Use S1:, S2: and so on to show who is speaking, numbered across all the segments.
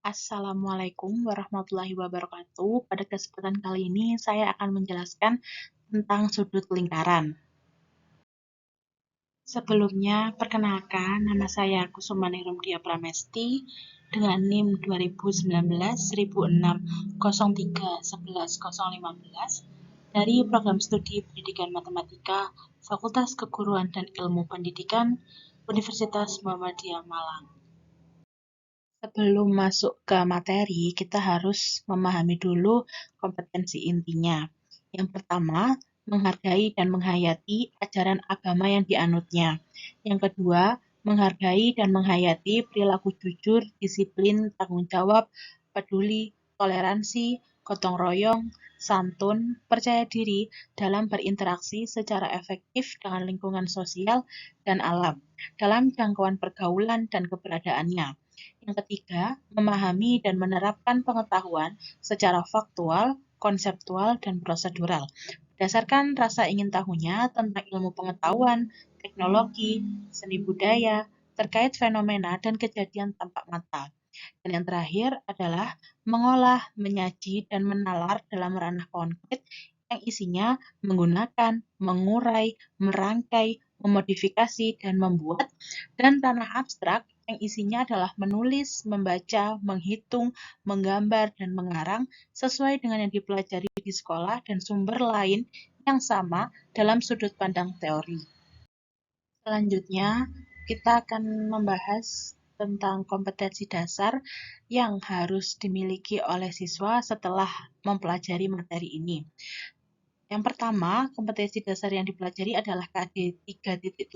S1: Assalamualaikum warahmatullahi wabarakatuh. Pada kesempatan kali ini saya akan menjelaskan tentang sudut lingkaran. Sebelumnya, perkenalkan nama saya Kusumani Rumdia Pramesti dengan NIM 2019 1006 03 11 015 dari Program Studi Pendidikan Matematika Fakultas Keguruan dan Ilmu Pendidikan Universitas Muhammadiyah Malang. Sebelum masuk ke materi, kita harus memahami dulu kompetensi intinya. Yang pertama, menghargai dan menghayati ajaran agama yang dianutnya. Yang kedua, menghargai dan menghayati perilaku jujur, disiplin, tanggung jawab, peduli, toleransi, gotong royong, santun, percaya diri dalam berinteraksi secara efektif dengan lingkungan sosial dan alam, dalam jangkauan pergaulan dan keberadaannya. Yang ketiga, memahami dan menerapkan pengetahuan secara faktual, konseptual, dan prosedural berdasarkan rasa ingin tahunya tentang ilmu pengetahuan, teknologi, seni budaya, terkait fenomena dan kejadian tampak mata. Dan yang terakhir adalah mengolah, menyaji, dan menalar dalam ranah konkret yang isinya menggunakan, mengurai, merangkai, memodifikasi, dan membuat, dan ranah abstrak yang isinya adalah menulis, membaca, menghitung, menggambar, dan mengarang sesuai dengan yang dipelajari di sekolah dan sumber lain yang sama dalam sudut pandang teori. Selanjutnya, kita akan membahas tentang kompetensi dasar yang harus dimiliki oleh siswa setelah mempelajari materi ini. Yang pertama, kompetensi dasar yang dipelajari adalah KD 3.7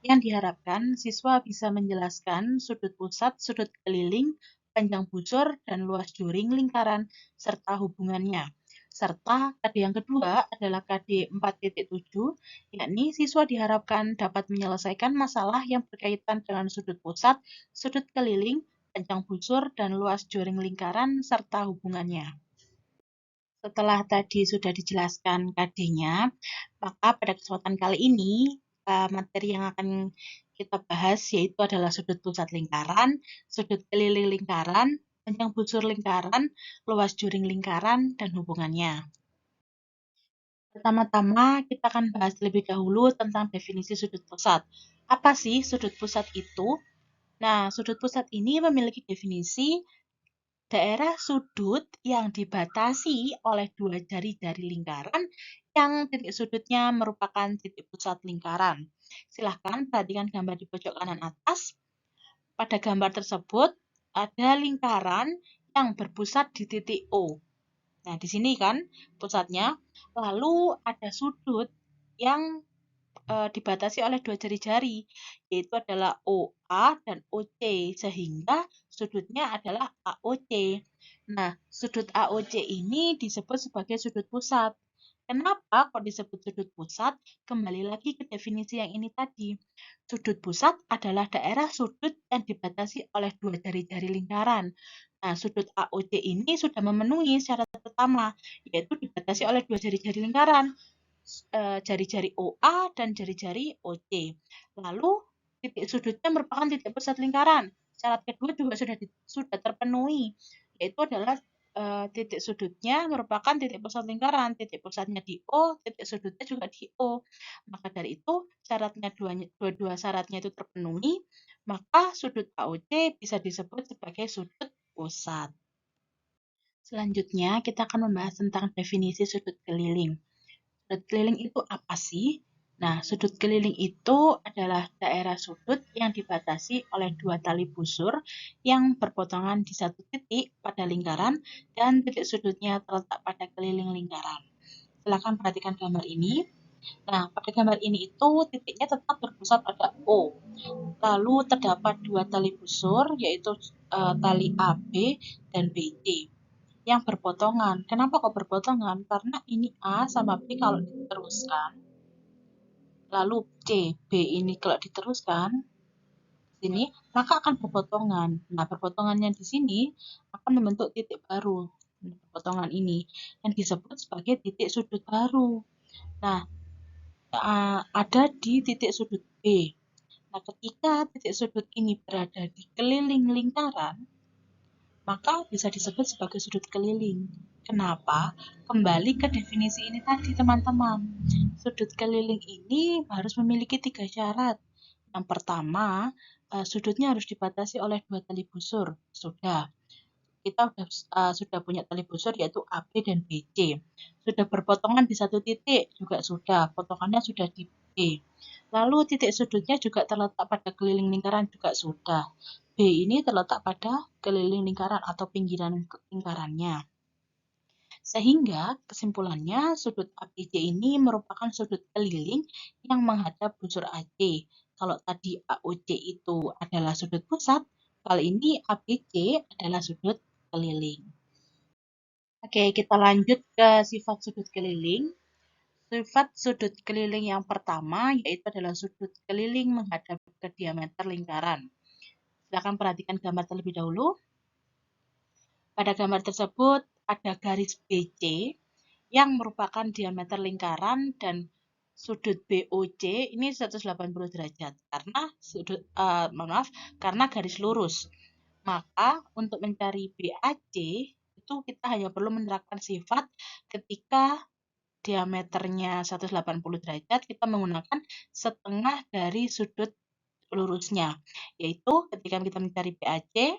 S1: yang diharapkan siswa bisa menjelaskan sudut pusat, sudut keliling, panjang busur, dan luas juring lingkaran, serta hubungannya. Serta KD yang kedua adalah KD 4.7, yakni siswa diharapkan dapat menyelesaikan masalah yang berkaitan dengan sudut pusat, sudut keliling, panjang busur, dan luas juring lingkaran, serta hubungannya. Setelah tadi sudah dijelaskan KD-nya, maka pada kesempatan kali ini materi yang akan kita bahas yaitu adalah sudut pusat lingkaran, sudut keliling lingkaran, panjang busur lingkaran, luas juring lingkaran, dan hubungannya. Pertama-tama kita akan bahas lebih dahulu tentang definisi sudut pusat. Apa sih sudut pusat itu? Nah, sudut pusat ini memiliki definisi daerah sudut yang dibatasi oleh dua jari-jari lingkaran yang titik sudutnya merupakan titik pusat lingkaran. Silahkan perhatikan gambar di pojok kanan atas. Pada gambar tersebut ada lingkaran yang berpusat di titik O. Nah, di sini kan pusatnya. Lalu ada sudut yang dibatasi oleh dua jari-jari, yaitu adalah OA dan OC, sehingga sudutnya adalah AOC. Nah, sudut AOC ini disebut sebagai sudut pusat. Kenapa kok disebut sudut pusat? Kembali lagi ke definisi yang ini tadi. Sudut pusat adalah daerah sudut yang dibatasi oleh dua jari-jari lingkaran. Nah, sudut AOC ini sudah memenuhi syarat pertama, yaitu dibatasi oleh dua jari-jari lingkaran, jari-jari OA dan jari-jari OC. Lalu titik sudutnya merupakan titik pusat lingkaran. Syarat kedua juga sudah terpenuhi, yaitu adalah titik sudutnya merupakan titik pusat lingkaran. Titik pusatnya di O, titik sudutnya juga di O. Maka dari itu syaratnya dua syaratnya itu terpenuhi, maka sudut AOC bisa disebut sebagai sudut pusat. Selanjutnya kita akan membahas tentang definisi sudut keliling. Sudut keliling itu apa sih? Nah, sudut keliling itu adalah daerah sudut yang dibatasi oleh dua tali busur yang berpotongan di satu titik pada lingkaran dan titik sudutnya terletak pada keliling lingkaran. Silakan perhatikan gambar ini. Nah, pada gambar ini itu titiknya tetap berpusat pada O. Lalu terdapat dua tali busur yaitu tali AB dan BC yang berpotongan. Kenapa kok berpotongan? Karena ini A sama B kalau diteruskan, lalu C, B ini kalau diteruskan sini, maka akan berpotongan. Nah, berpotongannya di sini akan membentuk titik baru. Perpotongan ini yang disebut sebagai titik sudut baru. Nah, ada di titik sudut B. Nah, ketika titik sudut ini berada di keliling lingkaran, maka bisa disebut sebagai sudut keliling. Kenapa? Kembali ke definisi ini tadi, teman-teman. Sudut keliling ini harus memiliki 3 syarat. Yang pertama, sudutnya harus dibatasi oleh 2 tali busur. Kita sudah punya tali busur yaitu AB dan BC. Sudah berpotongan di satu titik juga sudah, potongannya sudah di B. Lalu titik sudutnya juga terletak pada keliling lingkaran juga sudah. B ini terletak pada keliling lingkaran atau pinggiran lingkarannya. Sehingga kesimpulannya sudut ABC ini merupakan sudut keliling yang menghadap busur AC. Kalau tadi AOC itu adalah sudut pusat, kali ini ABC adalah sudut keliling. Oke, kita lanjut ke sifat sudut keliling. Sifat sudut keliling yang pertama yaitu adalah sudut keliling menghadap ke diameter lingkaran. Silakan perhatikan gambar terlebih dahulu. Pada gambar tersebut ada garis BC yang merupakan diameter lingkaran dan sudut BOC ini 180 derajat karena garis lurus. Maka untuk mencari BAC itu kita hanya perlu menerapkan sifat ketika diameternya 180 derajat kita menggunakan setengah dari sudut lurusnya, yaitu ketika kita mencari BAC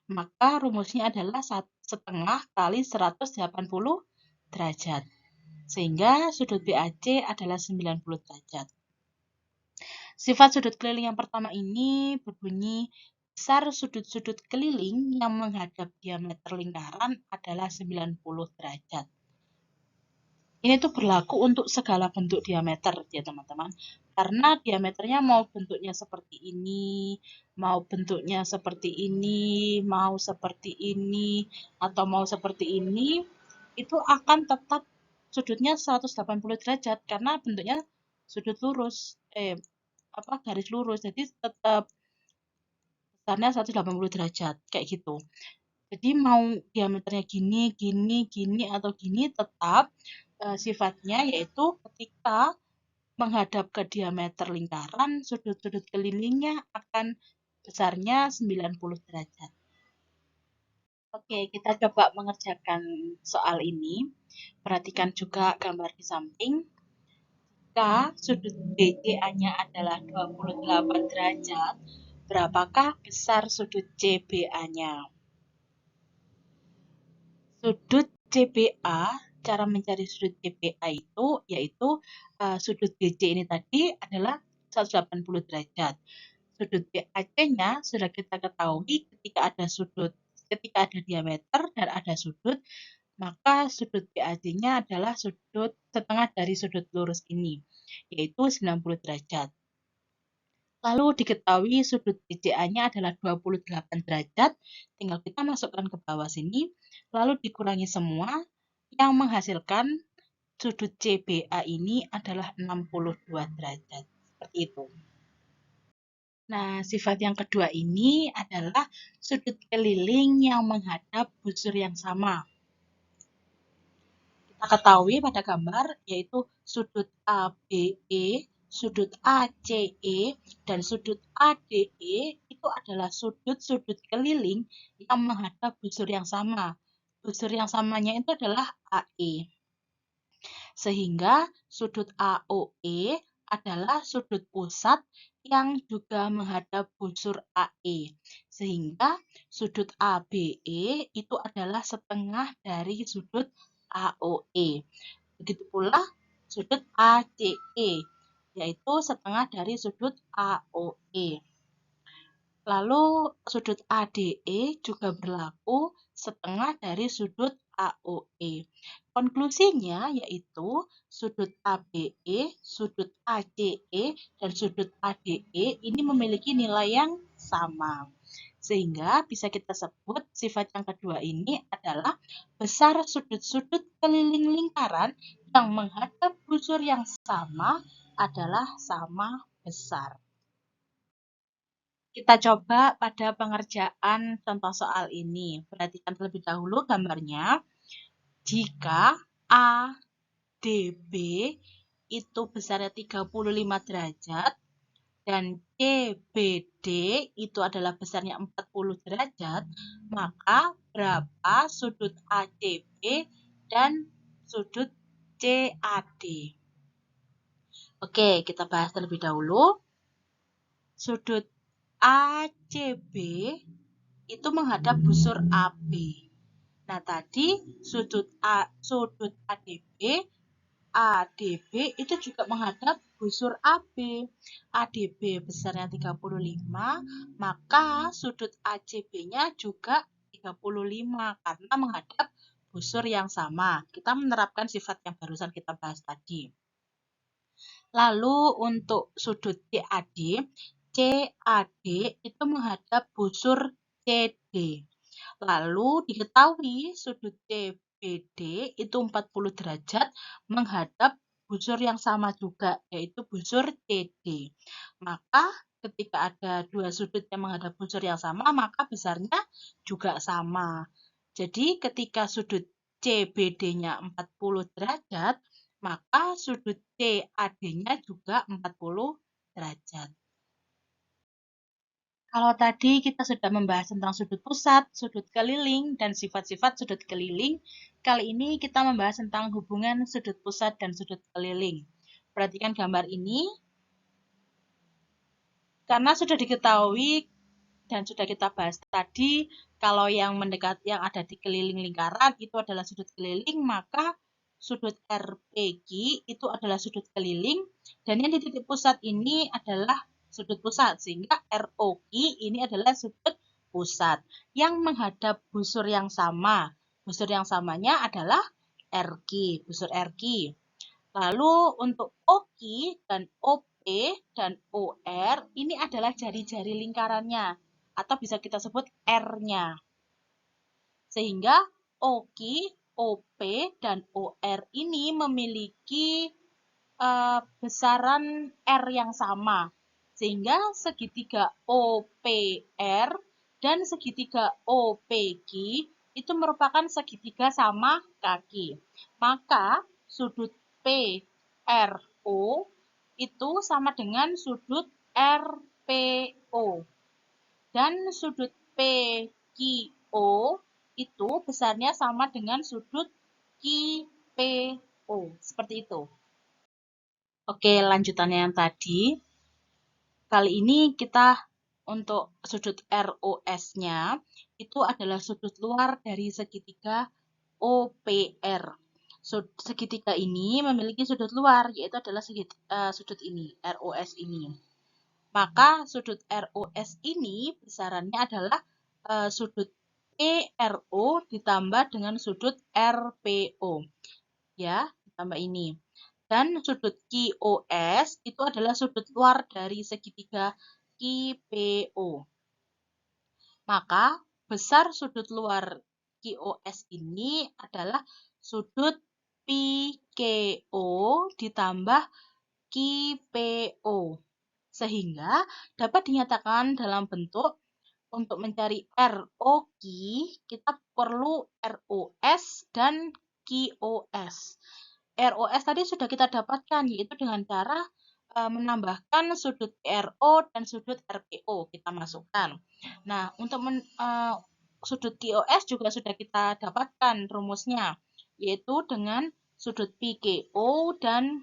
S1: maka rumusnya adalah setengah kali 180 derajat. Sehingga sudut BAC adalah 90 derajat. Sifat sudut keliling yang pertama ini berbunyi besar sudut-sudut keliling yang menghadap diameter lingkaran adalah 90 derajat. Ini tuh berlaku untuk segala bentuk diameter ya teman-teman. Karena diameternya mau bentuknya seperti ini, mau bentuknya seperti ini, mau seperti ini, atau mau seperti ini, itu akan tetap sudutnya 180 derajat karena bentuknya sudut lurus, garis lurus. Jadi tetap besarnya 180 derajat kayak gitu. Jadi mau diameternya gini, gini, gini, atau gini tetap sifatnya yaitu ketika menghadap ke diameter lingkaran, sudut-sudut kelilingnya akan besarnya 90 derajat. Oke, kita coba mengerjakan soal ini. Perhatikan juga gambar di samping. Jika sudut BCA-nya adalah 28 derajat, berapakah besar sudut CBA-nya? Sudut CBA, cara mencari sudut CBA itu yaitu sudut BC ini tadi adalah 180 derajat. Sudut BAC-nya sudah kita ketahui ketika ada diameter dan ada sudut, maka sudut BAC-nya adalah setengah dari sudut lurus ini, yaitu 90 derajat. Lalu diketahui sudut BCA-nya adalah 28 derajat, tinggal kita masukkan ke bawah sini, lalu dikurangi semua, yang menghasilkan sudut CBA ini adalah 62 derajat. Seperti itu. Nah, sifat yang kedua ini adalah sudut keliling yang menghadap busur yang sama. Kita ketahui pada gambar yaitu sudut ABE, sudut ACE, dan sudut ADE itu adalah sudut-sudut keliling yang menghadap busur yang sama. Busur yang samanya itu adalah AE. Sehingga sudut AOE adalah sudut pusat yang juga menghadap busur AE. Sehingga sudut ABE itu adalah setengah dari sudut AOE. Begitu pula sudut ACE, yaitu setengah dari sudut AOE. Lalu sudut ADE juga berlaku setengah dari sudut AOE. Konklusinya yaitu sudut ABE, sudut ACE, dan sudut ADE ini memiliki nilai yang sama. Sehingga bisa kita sebut sifat yang kedua ini adalah besar sudut-sudut keliling lingkaran yang menghadap busur yang sama adalah sama besar. Kita coba pada pengerjaan contoh soal ini. Perhatikan terlebih dahulu gambarnya. Jika ADB itu besarnya 35 derajat dan CBD itu adalah besarnya 40 derajat, maka berapa sudut ACB dan sudut CAD? Oke, kita bahas terlebih dahulu. Sudut ACB itu menghadap busur AB. Nah, tadi sudut ADB itu juga menghadap busur AB. ADB besarnya 35, maka sudut ACB-nya juga 35 karena menghadap busur yang sama. Kita menerapkan sifat yang barusan kita bahas tadi. Lalu untuk sudut CAD itu menghadap busur CD. Lalu diketahui sudut CBD itu 40 derajat menghadap busur yang sama juga, yaitu busur CD. Maka ketika ada dua sudut yang menghadap busur yang sama, maka besarnya juga sama. Jadi ketika sudut CBD-nya 40 derajat, maka sudut CAD-nya juga 40 derajat. Kalau tadi kita sudah membahas tentang sudut pusat, sudut keliling, dan sifat-sifat sudut keliling, kali ini kita membahas tentang hubungan sudut pusat dan sudut keliling. Perhatikan gambar ini, karena sudah diketahui dan sudah kita bahas tadi, kalau yang mendekat yang ada di keliling lingkaran itu adalah sudut keliling, maka sudut RPQ itu adalah sudut keliling, dan yang di titik pusat ini adalah sudut pusat, sehingga ROQ ini adalah sudut pusat yang menghadap busur yang sama. Busur yang samanya adalah RQ, busur RQ. Lalu untuk OQ dan OP dan OR ini adalah jari-jari lingkarannya, atau bisa kita sebut R-nya. Sehingga OQ, OP, dan OR ini memiliki besaran R yang sama. Sehingga segitiga OPR dan segitiga OPQ itu merupakan segitiga sama kaki. Maka sudut PRO itu sama dengan sudut RPO. Dan sudut PQO itu besarnya sama dengan sudut QPO. Seperti itu. Oke, lanjutannya yang tadi. Kali ini kita untuk sudut ROS-nya itu adalah sudut luar dari segitiga OPR. Segitiga ini memiliki sudut luar, yaitu adalah sudut ini, ROS ini. Maka sudut ROS ini besarannya adalah sudut PRO ditambah dengan sudut RPO. Ya, ditambah ini. Dan sudut QOS itu adalah sudut luar dari segitiga QPO. Maka besar sudut luar QOS ini adalah sudut PKO ditambah QPO. Sehingga dapat dinyatakan dalam bentuk untuk mencari ROQ, kita perlu ROS dan QOS. ROS tadi sudah kita dapatkan, yaitu dengan cara menambahkan sudut RO dan sudut RPO kita masukkan. Nah, untuk sudut QOS juga sudah kita dapatkan rumusnya, yaitu dengan sudut PKO dan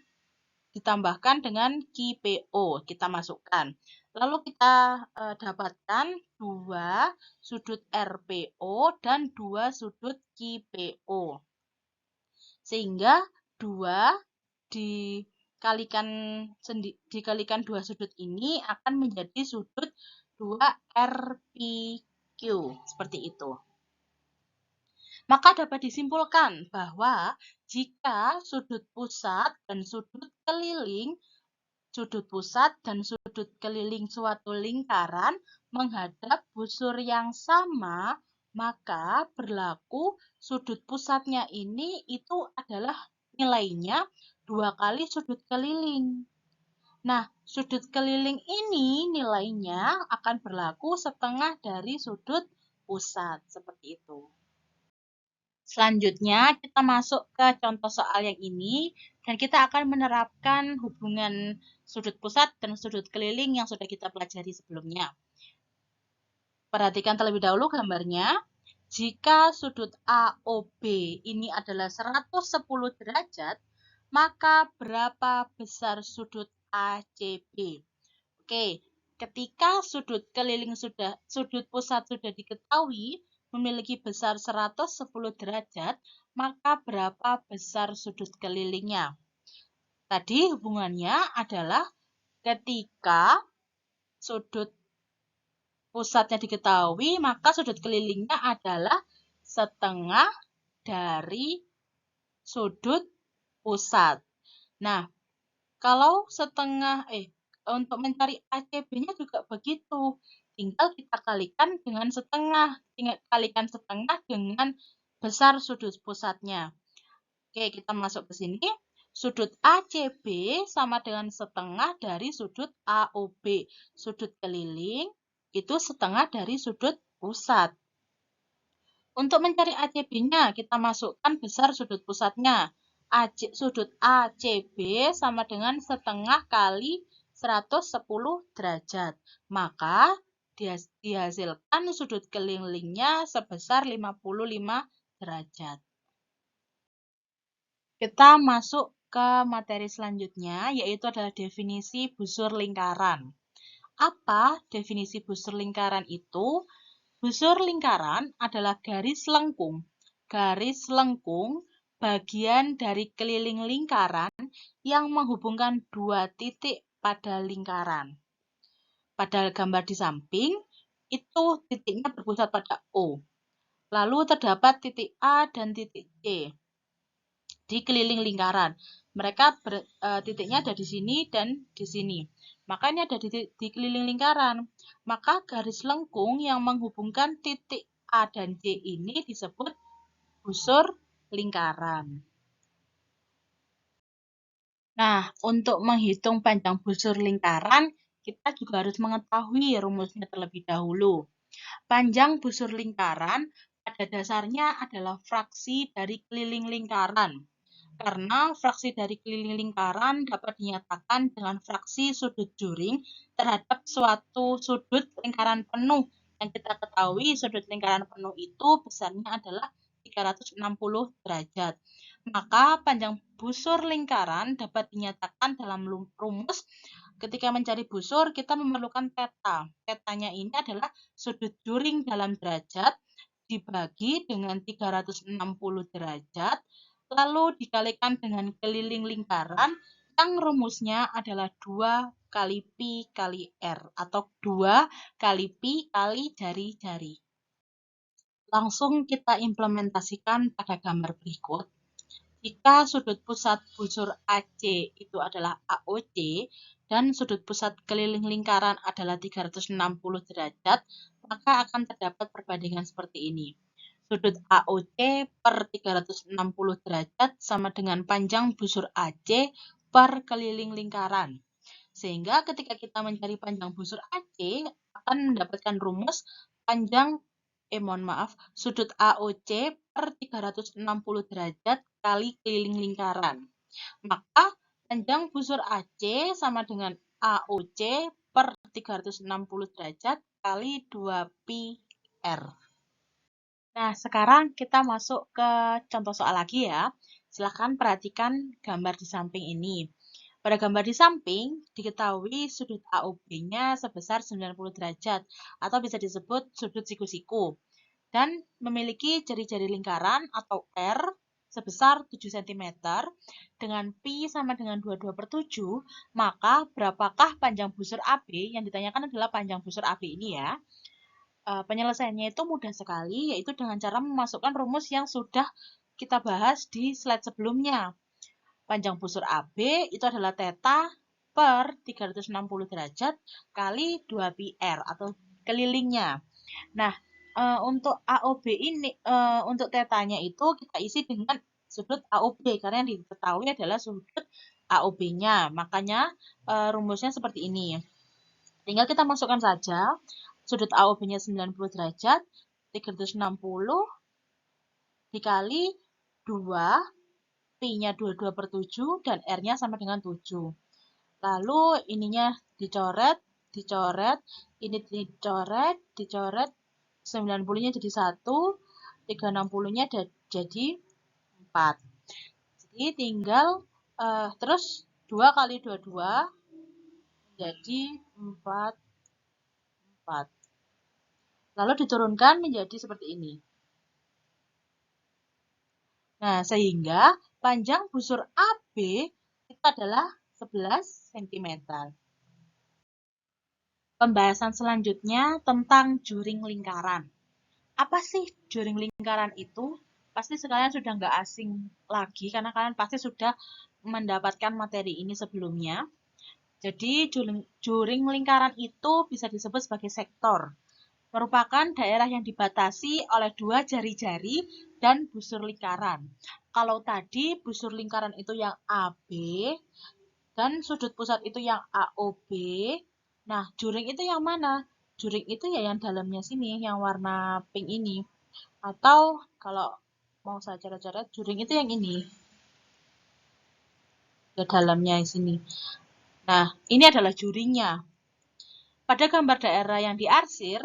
S1: ditambahkan dengan QPO kita masukkan. Lalu kita dapatkan 2 sudut RPO dan 2 sudut QPO. Sehingga 2 dikalikan 2 sudut ini akan menjadi sudut 2 RPQ. Seperti itu. Maka dapat disimpulkan bahwa jika sudut pusat dan sudut keliling suatu lingkaran menghadap busur yang sama, maka berlaku sudut pusatnya ini itu adalah nilainya 2 kali sudut keliling. Nah, sudut keliling ini nilainya akan berlaku setengah dari sudut pusat. Seperti itu. Selanjutnya, kita masuk ke contoh soal yang ini, dan kita akan menerapkan hubungan sudut pusat dan sudut keliling yang sudah kita pelajari sebelumnya. Perhatikan terlebih dahulu gambarnya. Jika sudut AOB ini adalah 110 derajat, maka berapa besar sudut ACB? Oke, ketika sudut pusat sudah diketahui memiliki besar 110 derajat, maka berapa besar sudut kelilingnya? Tadi hubungannya adalah ketika sudut pusatnya diketahui, maka sudut kelilingnya adalah setengah dari sudut pusat. Nah, kalau untuk mencari ACB-nya juga begitu. Tinggal kita kalikan dengan setengah. Kalikan setengah dengan besar sudut pusatnya. Oke, kita masuk ke sini. Sudut ACB sama dengan setengah dari sudut AOB. Sudut keliling itu setengah dari sudut pusat. Untuk mencari ACB-nya, kita masukkan besar sudut pusatnya. Sudut ACB sama dengan setengah kali 110 derajat. Maka dihasilkan sudut kelilingnya sebesar 55 derajat. Kita masuk ke materi selanjutnya, yaitu adalah definisi busur lingkaran. Apa definisi busur lingkaran itu? Busur lingkaran adalah garis lengkung. Garis lengkung bagian dari keliling lingkaran yang menghubungkan dua titik pada lingkaran. Pada gambar di samping, itu titiknya berpusat pada O. Lalu terdapat titik A dan titik C di keliling lingkaran. Titiknya ada di sini dan di sini. Maka ini ada di keliling lingkaran. Maka garis lengkung yang menghubungkan titik A dan C ini disebut busur lingkaran. Nah, untuk menghitung panjang busur lingkaran, kita juga harus mengetahui rumusnya terlebih dahulu. Panjang busur lingkaran pada dasarnya adalah fraksi dari keliling lingkaran. Karena fraksi dari keliling lingkaran dapat dinyatakan dengan fraksi sudut juring terhadap suatu sudut lingkaran penuh. Yang kita ketahui sudut lingkaran penuh itu besarnya adalah 360 derajat. Maka panjang busur lingkaran dapat dinyatakan dalam rumus. Ketika mencari busur, kita memerlukan theta. Thetanya ini adalah sudut juring dalam derajat dibagi dengan 360 derajat, lalu dikalikan dengan keliling lingkaran yang rumusnya adalah 2 kali pi kali r atau 2 kali pi kali jari-jari. Langsung kita implementasikan pada gambar berikut. Jika sudut pusat busur AC itu adalah AOC dan sudut pusat keliling lingkaran adalah 360 derajat, maka akan terdapat perbandingan seperti ini. Sudut AOC per 360 derajat sama dengan panjang busur AC per keliling lingkaran. Sehingga ketika kita mencari panjang busur AC, akan mendapatkan rumus sudut AOC per 360 derajat kali keliling lingkaran. Maka panjang busur AC sama dengan AOC per 360 derajat kali 2pi R. Nah, sekarang kita masuk ke contoh soal lagi ya. Silahkan perhatikan gambar di samping ini. Pada gambar di samping, diketahui sudut AOB-nya sebesar 90 derajat, atau bisa disebut sudut siku-siku, dan memiliki jari-jari lingkaran atau R sebesar 7 cm, dengan pi sama dengan 22 per 7, maka berapakah panjang busur AB? Yang ditanyakan adalah panjang busur AB ini ya. Penyelesaiannya itu mudah sekali, yaitu dengan cara memasukkan rumus yang sudah kita bahas di slide sebelumnya. Panjang busur AB itu adalah theta per 360 derajat kali 2pi R atau kelilingnya. Nah, untuk AOB ini, untuk tetanya itu kita isi dengan sudut AOB, karena yang diketahui adalah sudut AOB-nya. Makanya rumusnya seperti ini. Tinggal kita masukkan saja. Sudut AOB-nya 90 derajat, 360 dikali 2, Pi-nya 22/7, dan R-nya sama dengan 7. Lalu ininya dicoret, ini dicoret, 90-nya jadi 1, 360-nya jadi 4. Jadi tinggal, terus 2 kali 22 jadi 4. Lalu diturunkan menjadi seperti ini. Nah, sehingga panjang busur AB itu adalah 11 cm. Pembahasan selanjutnya tentang juring lingkaran. Apa sih juring lingkaran itu? Pasti sekalian sudah nggak asing lagi, karena kalian pasti sudah mendapatkan materi ini sebelumnya. Jadi, juring lingkaran itu bisa disebut sebagai sektor. Merupakan daerah yang dibatasi oleh 2 jari-jari dan busur lingkaran. Kalau tadi busur lingkaran itu yang AB dan sudut pusat itu yang AOB. Nah, juring itu yang mana? Juring itu ya yang dalamnya sini, yang warna pink ini. Atau kalau mau saya coret-coret, juring itu yang ini. Ke dalamnya di sini. Nah, ini adalah juringnya. Pada gambar daerah yang diarsir,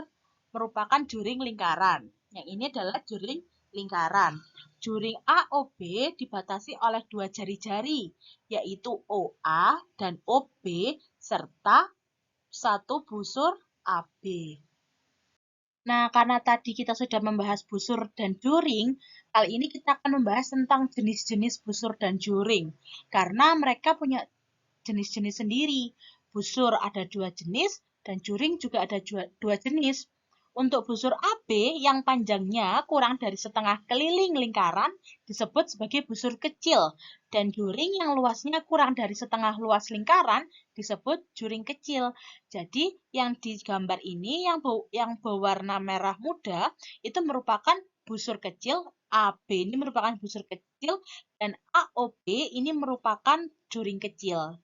S1: merupakan juring lingkaran. Yang ini adalah juring lingkaran. Juring AOB dibatasi oleh 2 jari-jari, yaitu OA dan OB, serta 1 busur AB. Nah, karena tadi kita sudah membahas busur dan juring, kali ini kita akan membahas tentang jenis-jenis busur dan juring. Karena mereka punya jenis-jenis sendiri. Busur ada 2 jenis, dan juring juga ada 2 jenis. Untuk busur AB yang panjangnya kurang dari setengah keliling lingkaran disebut sebagai busur kecil, dan juring yang luasnya kurang dari setengah luas lingkaran disebut juring kecil. Jadi yang di gambar ini yang berwarna merah muda itu merupakan busur kecil, AB ini merupakan busur kecil, dan AOB ini merupakan juring kecil.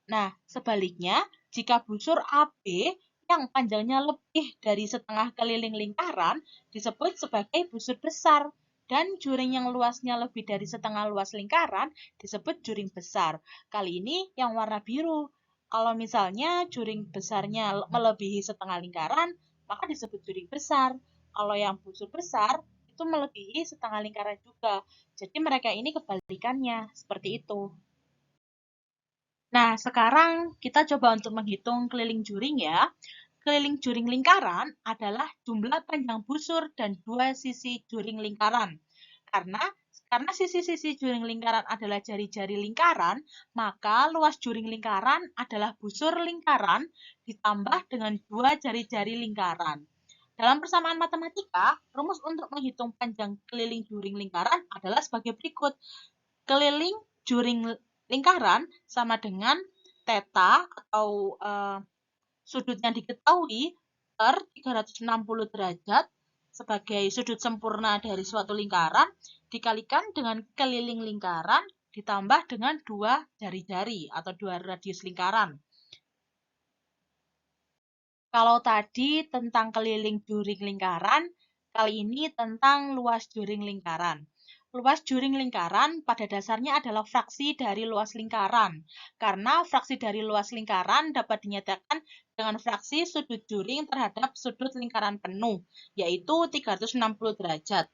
S1: Nah, sebaliknya, jika busur AB yang panjangnya lebih dari setengah keliling lingkaran disebut sebagai busur besar, dan juring yang luasnya lebih dari setengah luas lingkaran disebut juring besar. Kali ini yang warna biru. Kalau misalnya juring besarnya melebihi setengah lingkaran, maka disebut juring besar. Kalau yang busur besar itu melebihi setengah lingkaran juga. Jadi mereka ini kebalikannya, seperti itu. Nah, sekarang kita coba untuk menghitung keliling juring ya. Keliling juring lingkaran adalah jumlah panjang busur dan 2 sisi juring lingkaran. Karena sisi-sisi juring lingkaran adalah jari-jari lingkaran, maka luas juring lingkaran adalah busur lingkaran ditambah dengan 2 jari-jari lingkaran. Dalam persamaan matematika, rumus untuk menghitung panjang keliling juring lingkaran adalah sebagai berikut. Keliling juring lingkaran sama dengan theta atau sudut yang diketahui per 360 derajat sebagai sudut sempurna dari suatu lingkaran dikalikan dengan keliling lingkaran ditambah dengan 2 jari-jari atau 2 radius lingkaran. Kalau tadi tentang keliling juring lingkaran, kali ini tentang luas juring lingkaran. Luas juring lingkaran pada dasarnya adalah fraksi dari luas lingkaran, karena fraksi dari luas lingkaran dapat dinyatakan dengan fraksi sudut juring terhadap sudut lingkaran penuh, yaitu 360 derajat.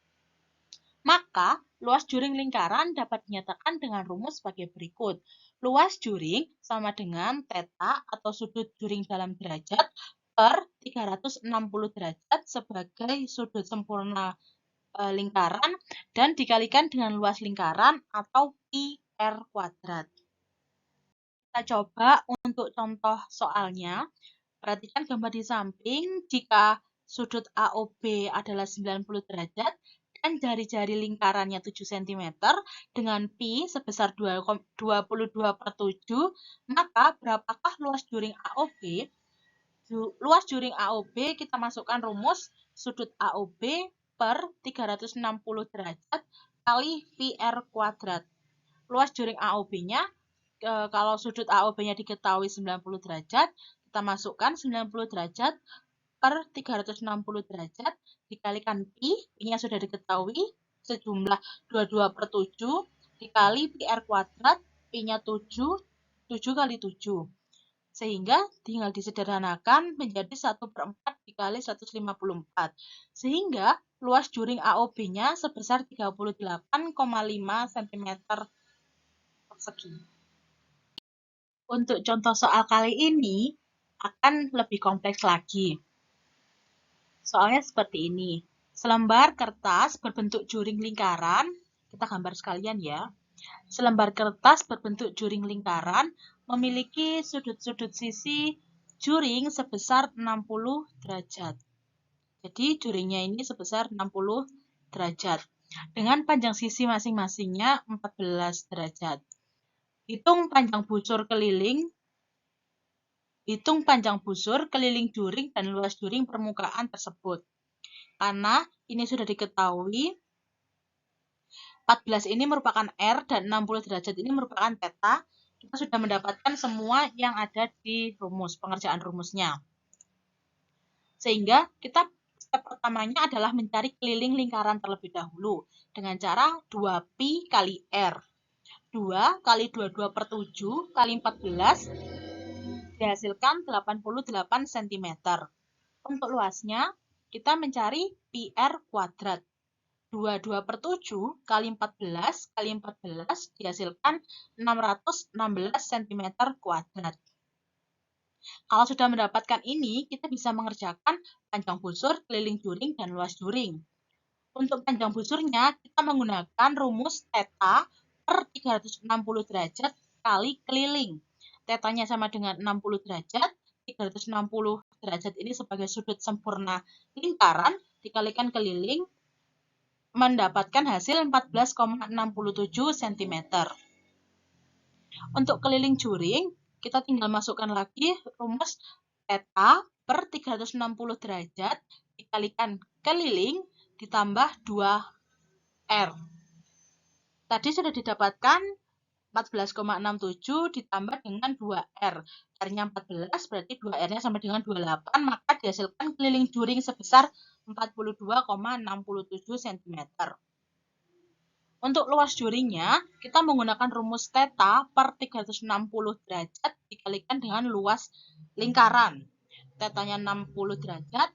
S1: Maka, luas juring lingkaran dapat dinyatakan dengan rumus sebagai berikut. Luas juring sama dengan theta atau sudut juring dalam derajat per 360 derajat sebagai sudut sempurna lingkaran dan dikalikan dengan luas lingkaran atau pi r kuadrat. Kita coba untuk contoh soalnya. Perhatikan gambar di samping. Jika sudut AOB adalah 90 derajat dan jari-jari lingkarannya 7 cm dengan pi sebesar 22/7, maka berapakah luas juring AOB? Luas juring AOB kita masukkan rumus sudut AOB per 360 derajat kali pi r kuadrat. Luas juring AOB-nya, kalau sudut AOB-nya diketahui 90 derajat, kita masukkan 90 derajat per 360 derajat dikalikan pi, pi-nya sudah diketahui, sejumlah 22/7 dikali PR kuadrat, P-nya 7, 7 kali 7. Sehingga tinggal disederhanakan menjadi 1/4 dikali 154. Sehingga luas juring AOB-nya sebesar 38,5 cm persegi. Untuk contoh soal kali ini akan lebih kompleks lagi. Soalnya seperti ini. Selembar kertas berbentuk juring lingkaran, kita gambar sekalian ya. Selembar kertas berbentuk juring lingkaran memiliki sudut-sudut sisi juring sebesar 60 derajat. Jadi juringnya ini sebesar 60 derajat. Dengan panjang sisi masing-masingnya 14 derajat. Hitung panjang busur keliling juring dan luas juring permukaan tersebut. Karena ini sudah diketahui, 14 ini merupakan R dan 60 derajat ini merupakan theta. Kita sudah mendapatkan semua yang ada di rumus, pengerjaan rumusnya. Sehingga step pertamanya adalah mencari keliling lingkaran terlebih dahulu dengan cara 2pi kali R. 2 kali 22/7 kali 14 dihasilkan 88 cm. Untuk luasnya, kita mencari PR kuadrat. 22/7 kali 14 kali 14 dihasilkan 616 cm kuadrat. Kalau sudah mendapatkan ini, kita bisa mengerjakan panjang busur, keliling juring, dan luas juring. Untuk panjang busurnya, kita menggunakan rumus theta per 360 derajat kali keliling. Tetanya sama dengan 60 derajat, 360 derajat ini sebagai sudut sempurna lingkaran, dikalikan keliling, mendapatkan hasil 14,67 cm. Untuk keliling juring, kita tinggal masukkan lagi rumus theta per 360 derajat dikalikan keliling ditambah 2R. Tadi sudah didapatkan 14,67 ditambah dengan 2R. R-nya 14, berarti 2R-nya sama dengan 28, maka dihasilkan keliling juring sebesar 42,67 cm. Untuk luas juringnya, kita menggunakan rumus theta per 360 derajat dikalikan dengan luas lingkaran. Tetanya 60 derajat,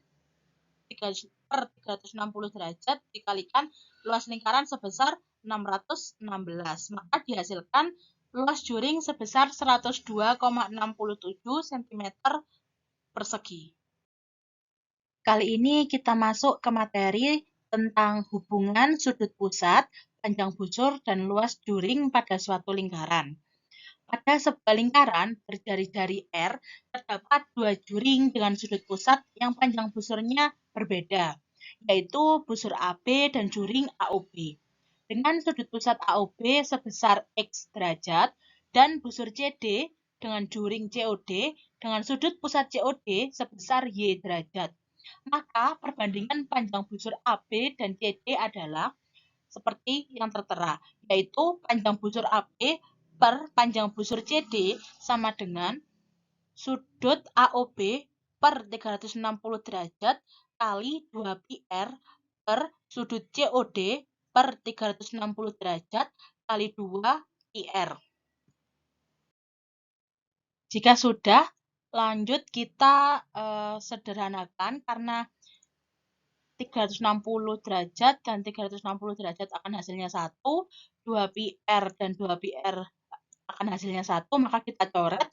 S1: per 360 derajat dikalikan luas lingkaran sebesar 616. Maka dihasilkan luas juring sebesar 102,67 cm persegi. Kali ini kita masuk ke materi tentang hubungan sudut pusat, panjang busur, dan luas juring pada suatu lingkaran. Pada sebuah lingkaran berjari-jari R, terdapat dua juring dengan sudut pusat yang panjang busurnya berbeda, yaitu busur AB dan juring AOB. Dengan sudut pusat AOB sebesar X derajat dan busur CD dengan juring COD dengan sudut pusat COD sebesar Y derajat. Maka perbandingan panjang busur AB dan CD adalah seperti yang tertera, yaitu panjang busur AB per panjang busur CD sama dengan sudut AOB per 360 derajat kali 2πr per sudut COD per 360 derajat kali 2πr. Jika sudah, lanjut kita sederhanakan karena 360 derajat dan 360 derajat akan hasilnya 1, 2πr dan 2πr akan hasilnya 1, maka kita coret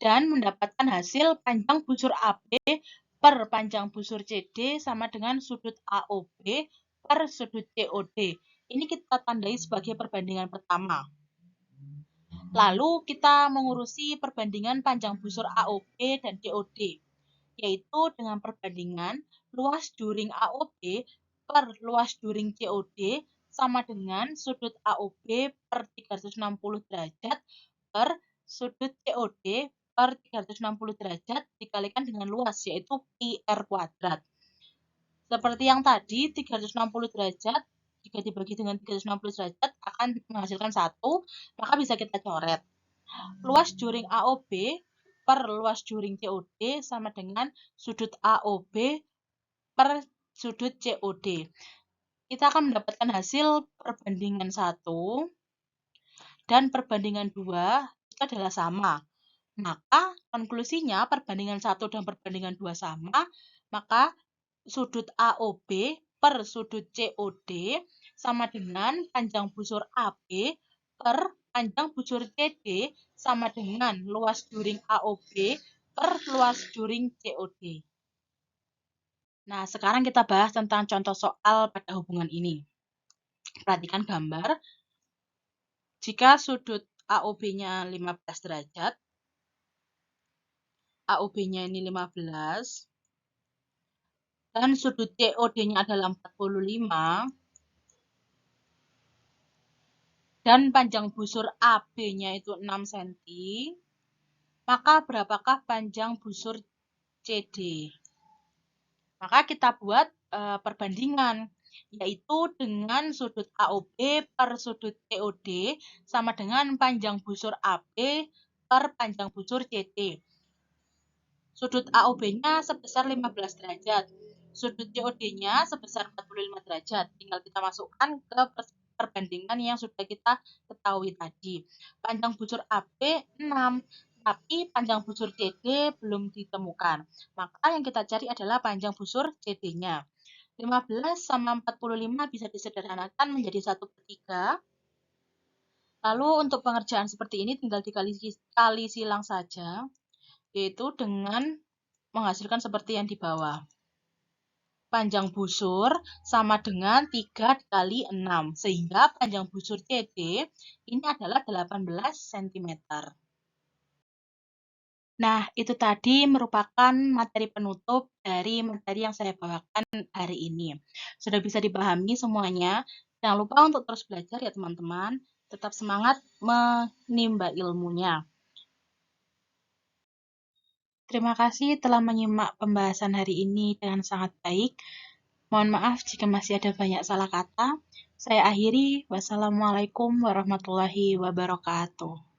S1: dan mendapatkan hasil panjang busur AB per panjang busur CD sama dengan sudut AOB per sudut COD. Ini kita tandai sebagai perbandingan pertama. Lalu kita mengurusi perbandingan panjang busur AOB dan COD, yaitu dengan perbandingan luas juring AOB per luas juring COD sama dengan sudut AOB per 360 derajat per sudut COD per 360 derajat dikalikan dengan luas, yaitu PR kuadrat. Seperti yang tadi, 360 derajat jika dibagi dengan 360 derajat akan menghasilkan 1, maka bisa kita coret. Luas juring AOB per luas juring COD sama dengan sudut AOB per sudut COD. kita akan mendapatkan hasil perbandingan 1 dan perbandingan 2 itu adalah sama. Maka konklusinya perbandingan 1 dan perbandingan 2 sama, maka sudut AOB per sudut COD sama dengan panjang busur AB per panjang busur CD sama dengan luas juring AOB per luas juring COD. Nah, sekarang kita bahas tentang contoh soal pada hubungan ini. Perhatikan gambar. Jika sudut AOB-nya 15 derajat, AOB-nya ini 15, dan sudut COD-nya adalah 45, dan panjang busur AB-nya itu 6 cm, maka berapakah panjang busur CD? Maka kita buat perbandingan, yaitu dengan sudut AOB per sudut COD sama dengan panjang busur AB per panjang busur CD. Sudut AOB-nya sebesar 15 derajat, sudut COD-nya sebesar 45 derajat. Tinggal kita masukkan ke perbandingan yang sudah kita ketahui tadi. Panjang busur AB 6, tapi panjang busur CD belum ditemukan. Maka yang kita cari adalah panjang busur CD-nya. 15 sama 45 bisa disederhanakan menjadi 1/3. Lalu untuk pengerjaan seperti ini tinggal dikali silang saja, yaitu dengan menghasilkan seperti yang di bawah. Panjang busur sama dengan 3 dikali 6, sehingga panjang busur CD ini adalah 18 cm. Nah, itu tadi merupakan materi penutup dari materi yang saya bawakan hari ini. Sudah bisa dipahami semuanya? Jangan lupa untuk terus belajar ya teman-teman. Tetap semangat menimba ilmunya. Terima kasih telah menyimak pembahasan hari ini dengan sangat baik. Mohon maaf jika masih ada banyak salah kata. Saya akhiri. Wassalamualaikum warahmatullahi wabarakatuh.